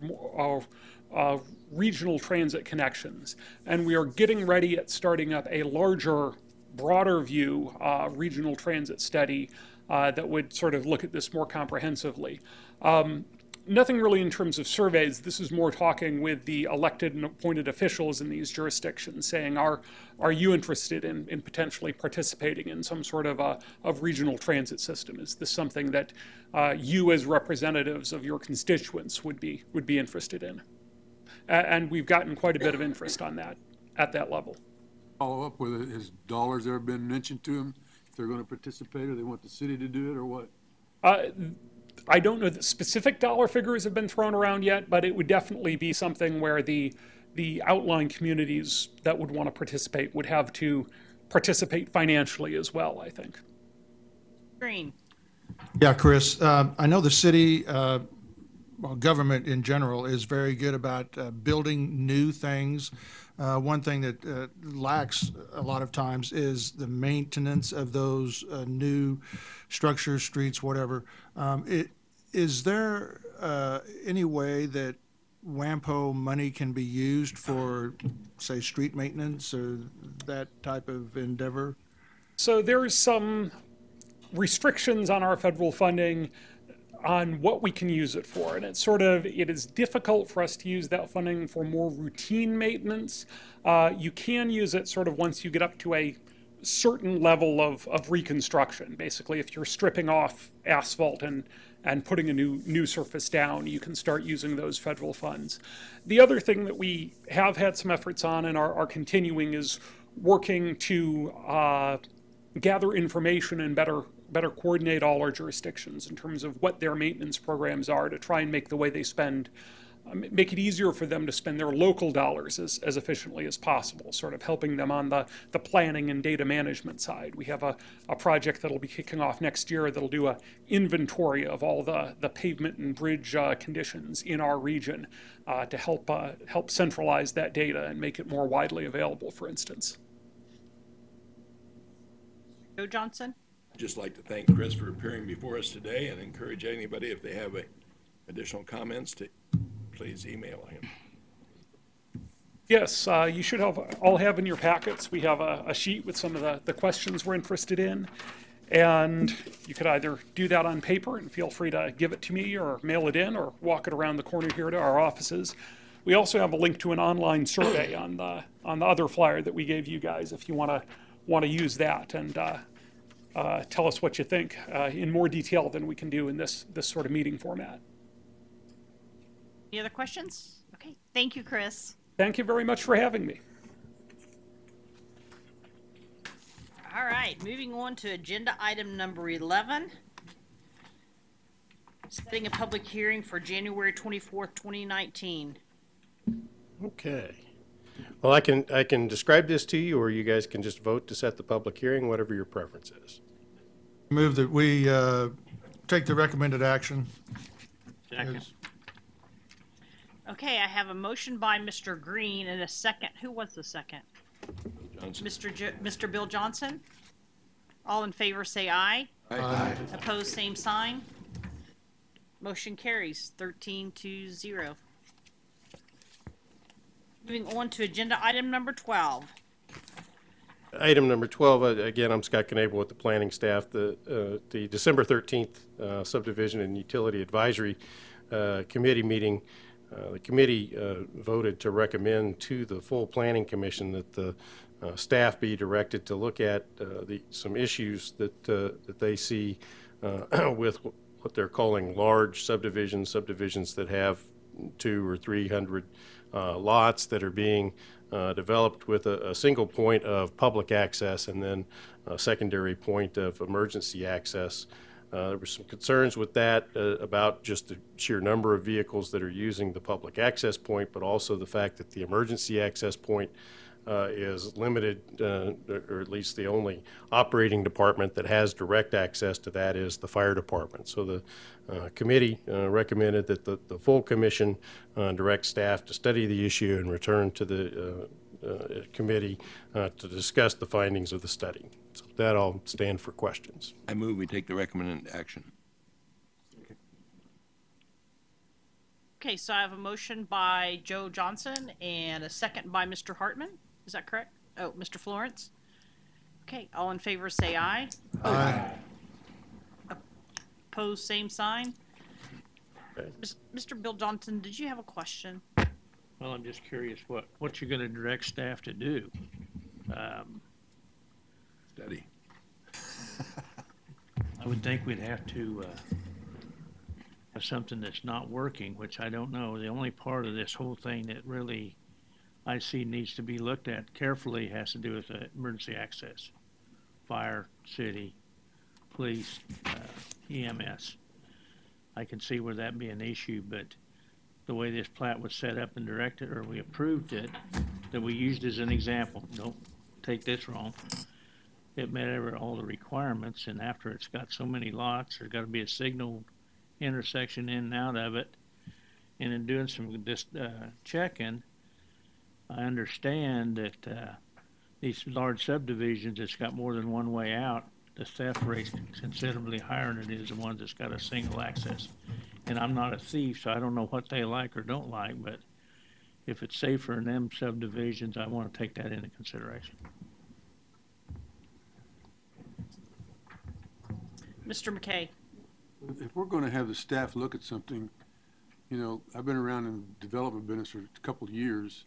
regional transit connections. And we are getting ready at starting up a larger broader view regional transit study that would sort of look at this more comprehensively. Nothing really in terms of surveys. This is more talking with the elected and appointed officials in these jurisdictions, saying, are you interested in potentially participating in some sort of regional transit system? Is this something that you as representatives of your constituents would be interested in? And we've gotten quite a bit of interest on that at that level. Follow up with it. Has dollars ever been mentioned to them? If they're going to participate, or they want the city to do it, or what? I don't know that specific dollar figures have been thrown around yet, but it would definitely be something where the outlying communities that would want to participate would have to participate financially as well, I think. Green. Yeah, Chris, I know the city, well, government in general is very good about building new things. One thing that lacks a lot of times is the maintenance of those new structures, streets, whatever. Is there any way that WAMPO money can be used for, say, street maintenance or that type of endeavor? So there's some restrictions on our federal funding on what we can use it for. And it is difficult for us to use that funding for more routine maintenance. You can use it sort of once you get up to a certain level of reconstruction. Basically, if you're stripping off asphalt and putting a new surface down, you can start using those federal funds. The other thing that we have had some efforts on and are continuing is working to gather information and better coordinate all our jurisdictions in terms of what their maintenance programs are, to try and make the way they spend, make it easier for them to spend their local dollars as efficiently as possible, sort of helping them on the planning and data management side. We have a project that'll be kicking off next year that'll do an inventory of all the pavement and bridge conditions in our region to help centralize that data and make it more widely available, for instance. Joe Johnson? I'd just like to thank Chris for appearing before us today and encourage anybody, if they have additional comments, to please email him. Yes, you should all have in your packets. We have a sheet with some of the questions we're interested in. And you could either do that on paper and feel free to give it to me or mail it in or walk it around the corner here to our offices. We also have a link to an online survey on the other flyer that we gave you guys if you want to use that and tell us what you think in more detail than we can do in this sort of meeting format. Any other questions? Okay, thank you, Chris. Thank you very much for having me. All right, moving on to agenda item number 11. Setting a public hearing for January 24th, 2019. Okay. Well, I can describe this to you, or you guys can just vote to set the public hearing, whatever your preference is. Move that we take the recommended action. Second. Okay, I have a motion by Mr. Green and a second. Who was the second? Johnson. Mr. Bill Johnson. All in favor say aye. Aye. Opposed, same sign. Motion carries 13-0. Moving on to agenda item number 12. Item number 12, again, I'm Scott Knable with the planning staff. The December 13th Subdivision and Utility Advisory Committee meeting, the committee voted to recommend to the full Planning Commission that the staff be directed to look at some issues that they see with what they're calling large subdivisions that have 200 or 300 lots that are being developed with a single point of public access and then a secondary point of emergency access. There were some concerns with that about just the sheer number of vehicles that are using the public access point, but also the fact that the emergency access point is limited, or at least the only operating department that has direct access to that is the fire department. So the committee recommended that the full commission direct staff to study the issue and return to the committee to discuss the findings of the study. So with that, I'll stand for questions. I move we take the recommended action. Okay, so I have a motion by Joe Johnson and a second by Mr. Hartman. Is that correct? Oh, Mr. Florence. Okay, all in favor say aye. Aye. Opposed, same sign. Mr. Bill Johnson, did you have a question? Well, I'm just curious what you're going to direct staff to do. Study. I would think we'd have to have something that's not working, which I don't know. The only part of this whole thing that really I see needs to be looked at carefully has to do with emergency access, fire, city, police, EMS. I can see where that'd be an issue, but the way this plat was set up and directed, or we approved it, that we used as an example, don't take this wrong, it met all the requirements, and after it's got so many lots, there's got to be a signal intersection in and out of it. And in doing some checking, I understand that these large subdivisions that's got more than one way out, the theft rate's considerably higher than it is the ones that's got a single access. And I'm not a thief, so I don't know what they like or don't like, but if it's safer in them subdivisions, I want to take that into consideration. Mr. McKay. If we're going to have the staff look at something, you know, I've been around in the development business for a couple of years,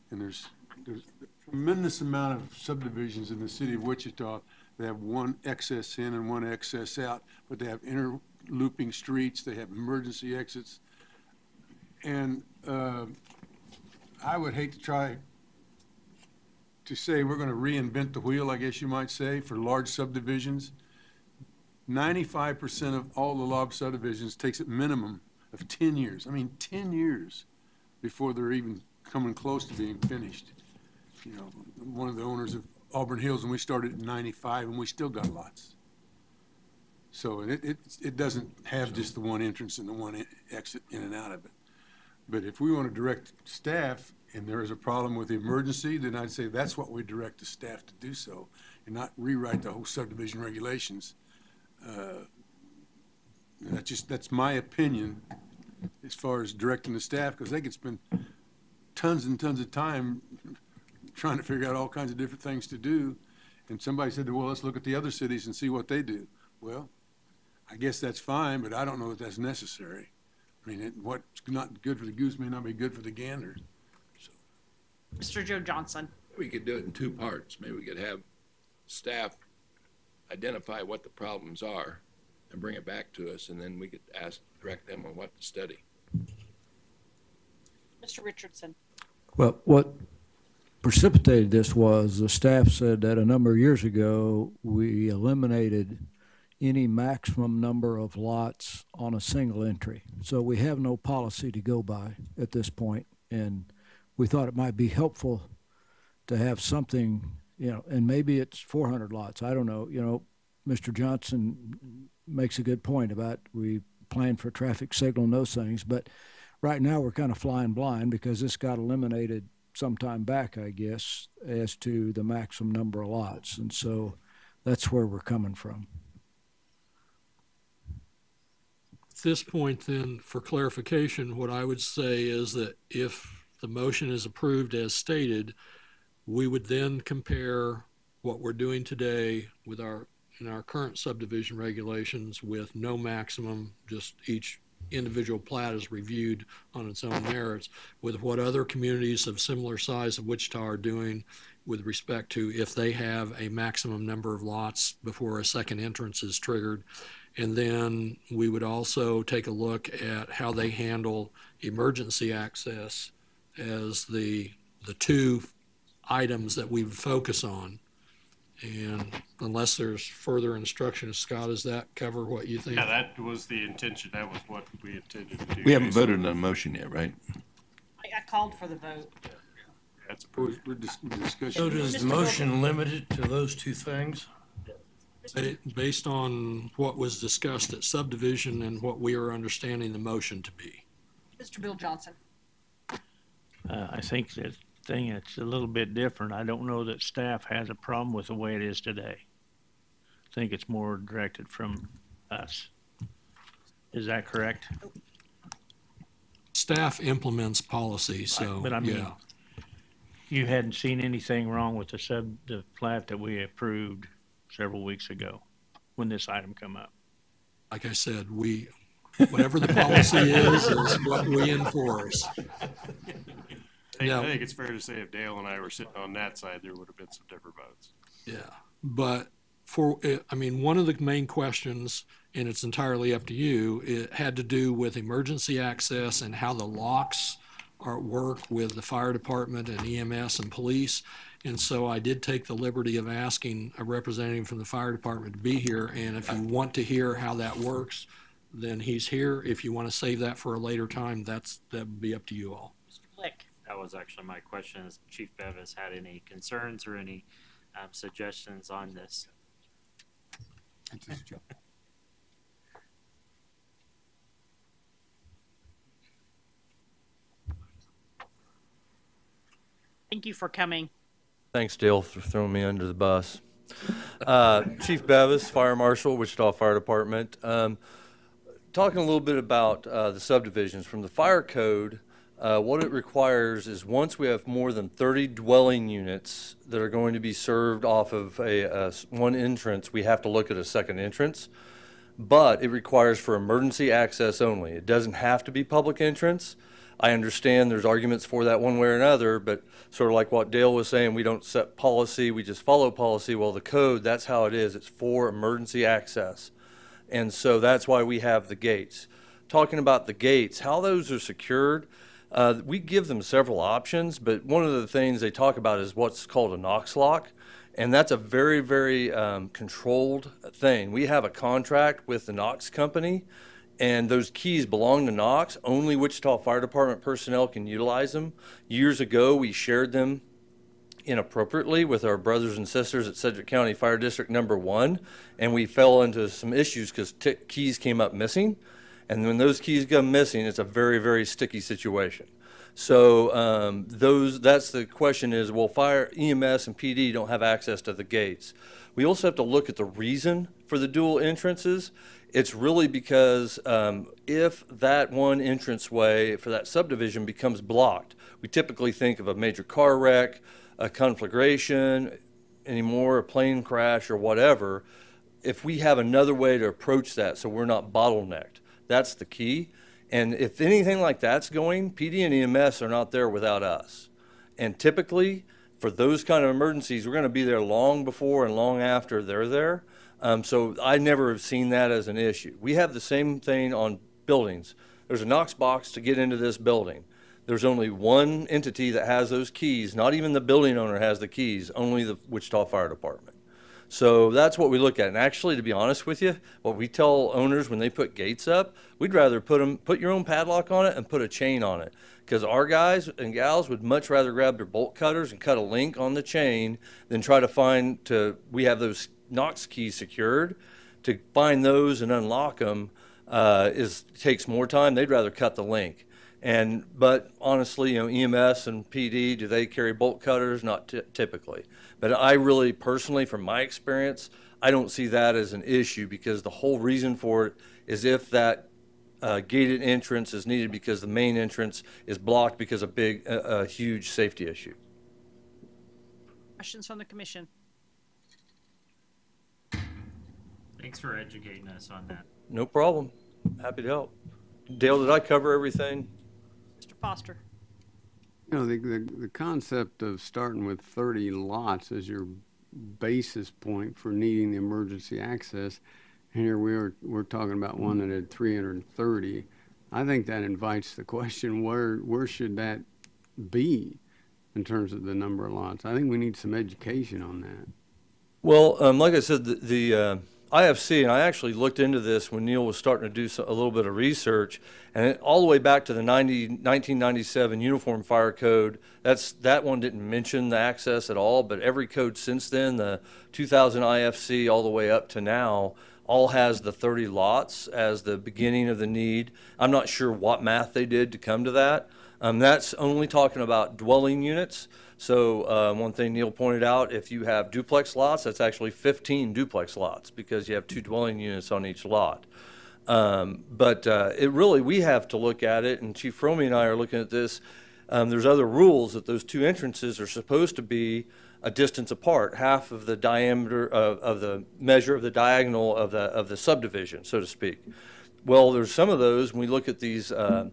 and there's a tremendous amount of subdivisions in the city of Wichita. They have one excess in and one excess out, but they have interlooping streets, they have emergency exits. And I would hate to try to say we're going to reinvent the wheel, I guess you might say, for large subdivisions. 95% of all the large subdivisions takes a minimum of 10 years. I mean, 10 years before they're even coming close to being finished. You know, one of the owners of Auburn Hills, and we started in 95, and we still got lots. So it doesn't have just the one entrance and the one exit in and out of it. But if we want to direct staff, and there is a problem with the emergency, then I'd say that's what we direct the staff to do so, and not rewrite the whole subdivision regulations. That's my opinion as far as directing the staff, because they could spend tons and tons of time trying to figure out all kinds of different things to do. And somebody said, well, let's look at the other cities and see what they do. Well, I guess that's fine, but I don't know that that's necessary. I mean, what's not good for the goose may not be good for the gander. So. Mr. Joe Johnson. We could do it in two parts. Maybe we could have staff identify what the problems are and bring it back to us, and then we could direct them on what to study. Mr. Richardson. Well, what precipitated this was the staff said that a number of years ago we eliminated any maximum number of lots on a single entry. So we have no policy to go by at this point, and we thought it might be helpful to have something, you know, and maybe it's 400 lots. I don't know. You know, Mr. Johnson makes a good point about we plan for traffic signal and those things, but right now we're kind of flying blind because this got eliminated some time back, I guess, as to the maximum number of lots. And so that's where we're coming from. At this point, then, for clarification, what I would say is that if the motion is approved as stated, we would then compare what we're doing today with in our current subdivision regulations with no maximum, just each individual plat is reviewed on its own merits, with what other communities of similar size of Wichita are doing with respect to if they have a maximum number of lots before a second entrance is triggered. And then we would also take a look at how they handle emergency access as the two items that we would focus on. And unless there's further instruction, Scott, does that cover what you think? Yeah, that was the intention. That was what we intended to do. We haven't voted on the motion yet, right? I called for the vote. That's approved. So does the motion limit it to those two things? Based on what was discussed at subdivision and what we are understanding the motion to be. Mr. Bill Johnson. I think that thing, it's a little bit different. I don't know that staff has a problem with the way it is today. I think it's more directed from us. Is that correct? Staff implements policy, so but I mean, yeah. you hadn't seen anything wrong with the plat that we approved several weeks ago when this item come up? Like I said, whatever the policy is what we enforce. I think it's fair to say if Dale and I were sitting on that side, there would have been some different votes. Yeah, but one of the main questions, and it's entirely up to you, it had to do with emergency access and how the locks work with the fire department and EMS and police. And so I did take the liberty of asking a representative from the fire department to be here. And if you want to hear how that works, then he's here. If you want to save that for a later time, that would be up to you all. Mr. Flick. That was actually my question. Has Chief Bevis had any concerns or any suggestions on this? Thank you for coming. Thanks, Dale, for throwing me under the bus. Chief Bevis, Fire Marshal, Wichita Fire Department. Talking a little bit about the subdivisions. From the fire code, what it requires is once we have more than 30 dwelling units that are going to be served off of one entrance, we have to look at a second entrance. But it requires for emergency access only. It doesn't have to be public entrance. I understand there's arguments for that one way or another, but sort of like what Dale was saying, we don't set policy, we just follow policy. Well, the code, that's how it is. It's for emergency access. And so that's why we have the gates. Talking about the gates, how those are secured, we give them several options, but one of the things they talk about is what's called a Knox lock. And that's a very, very controlled thing. We have a contract with the Knox company, and those keys belong to Knox. Only Wichita Fire Department personnel can utilize them. Years ago, we shared them inappropriately with our brothers and sisters at Sedgwick County Fire District number 1, and we fell into some issues because keys came up missing. And when those keys go missing, it's a very, very sticky situation. So that's the question is, well, fire, EMS, and PD don't have access to the gates. We also have to look at the reason for the dual entrances. It's really because if that one entranceway for that subdivision becomes blocked, we typically think of a major car wreck, a conflagration, anymore, a plane crash or whatever. If we have another way to approach that so we're not bottlenecked, that's the key. And if anything like that's going, PD and EMS are not there without us. And typically, for those kind of emergencies, we're going to be there long before and long after they're there. So I never have seen that as an issue. We have the same thing on buildings. There's a Knox box to get into this building. There's only one entity that has those keys. Not even the building owner has the keys, only the Wichita Fire Department. So that's what we look at. And actually, to be honest with you, what we tell owners when they put gates up, we'd rather put your own padlock on it and put a chain on it. Because our guys and gals would much rather grab their bolt cutters and cut a link on the chain than try to we have those Knox keys secured. To find those and unlock them takes more time. They'd rather cut the link. But honestly, EMS and PD, do they carry bolt cutters? Not typically. But I really, personally, from my experience, I don't see that as an issue because the whole reason for it is if that gated entrance is needed because the main entrance is blocked because of a huge safety issue. Questions from the commission? Thanks for educating us on that. No problem. Happy to help. Dale, did I cover everything? Mr. Foster. The concept of starting with 30 lots as your basis point for needing the emergency access, and here we're talking about one that had 330. I think that invites the question, where should that be in terms of the number of lots? I think we need some education on that. Well, like I said, the IFC, and I actually looked into this when Neil was starting to do a little bit of research, and all the way back to the 1997 Uniform Fire Code, that one didn't mention the access at all, but every code since then, the 2000 IFC all the way up to now, all has the 30 lots as the beginning of the need. I'm not sure what math they did to come to that. That's only talking about dwelling units. So one thing Neil pointed out, if you have duplex lots, that's actually 15 duplex lots because you have 2 dwelling units on each lot. But we have to look at it, and Chief Fromey and I are looking at this. there's other rules that those two entrances are supposed to be a distance apart, half of the diameter of the measure of the diagonal of the subdivision, so to speak. Well, there's some of those, when we look at these, I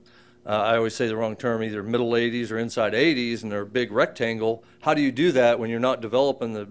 always say the wrong term, either middle 80s or inside 80s, and they're a big rectangle. How do you do that when you're not developing the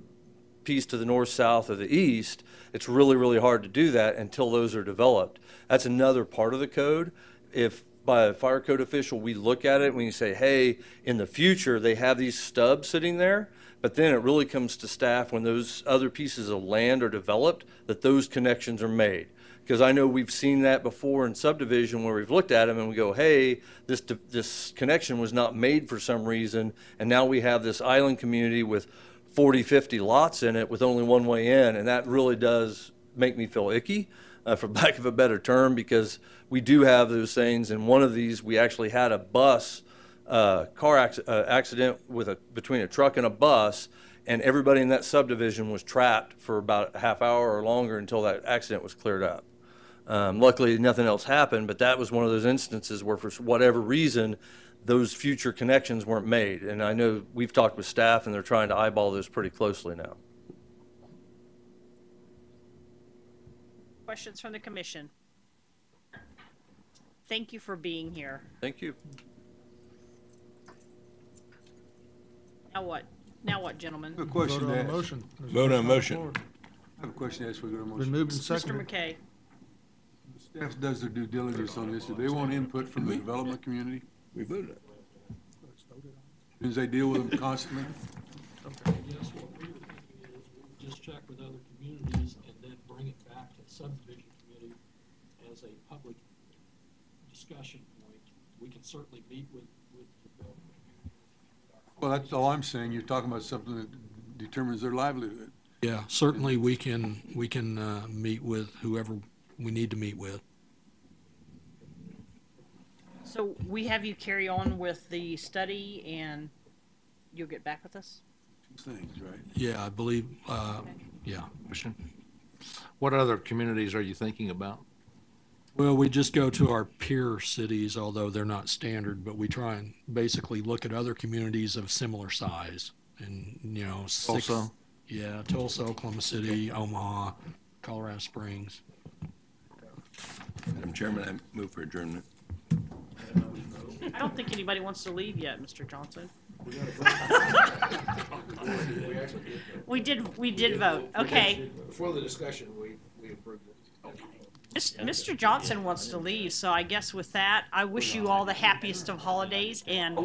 piece to the north, south, or the east? It's really, really hard to do that until those are developed. That's another part of the code. If by a fire code official we look at it and we say, hey, in the future they have these stubs sitting there, but then it really comes to staff when those other pieces of land are developed that those connections are made. Because I know we've seen that before in subdivision where we've looked at them and we go, hey, this connection was not made for some reason, and now we have this island community with 40, 50 lots in it with only one way in, and that really does make me feel icky, for lack of a better term, because we do have those things. And one of these, we actually had a bus car accident between a truck and a bus, and everybody in that subdivision was trapped for about a half hour or longer until that accident was cleared up. Luckily, nothing else happened, but that was one of those instances where, for whatever reason, those future connections weren't made. And I know we've talked with staff, and they're trying to eyeball those pretty closely now. Questions from the commission? Thank you for being here. Thank you. Now what? Now what, gentlemen? A question Vote on to the ask. motion. Vote on motion. I have a question to ask. We go to motion. Been moved and Mr. seconded. McKay. Staff does their due diligence on this. Do they want input from the development community? We voted it. As they deal with them constantly? Yes, what we would do is we just check with other communities and then bring it back to the subdivision committee as a public discussion point. We can certainly meet with the development community. Well, that's all I'm saying. You're talking about something that determines their livelihood. Yeah, certainly we can meet with whoever we need to meet with. So we have you carry on with the study, and you'll get back with us? Things, right? Yeah, I believe, yeah. Question. What other communities are you thinking about? Well, we just go to our peer cities, although they're not standard, but we try and basically look at other communities of similar size. And, you know, Tulsa? Yeah, Tulsa, Oklahoma City, Omaha, Colorado Springs. Madam Chairman, I move for adjournment. I don't think anybody wants to leave yet, Mr. Johnson. We did vote. Okay. Before the discussion, we approved it. Mr. Johnson wants to leave, so I guess with that, I wish you all the happiest of holidays, and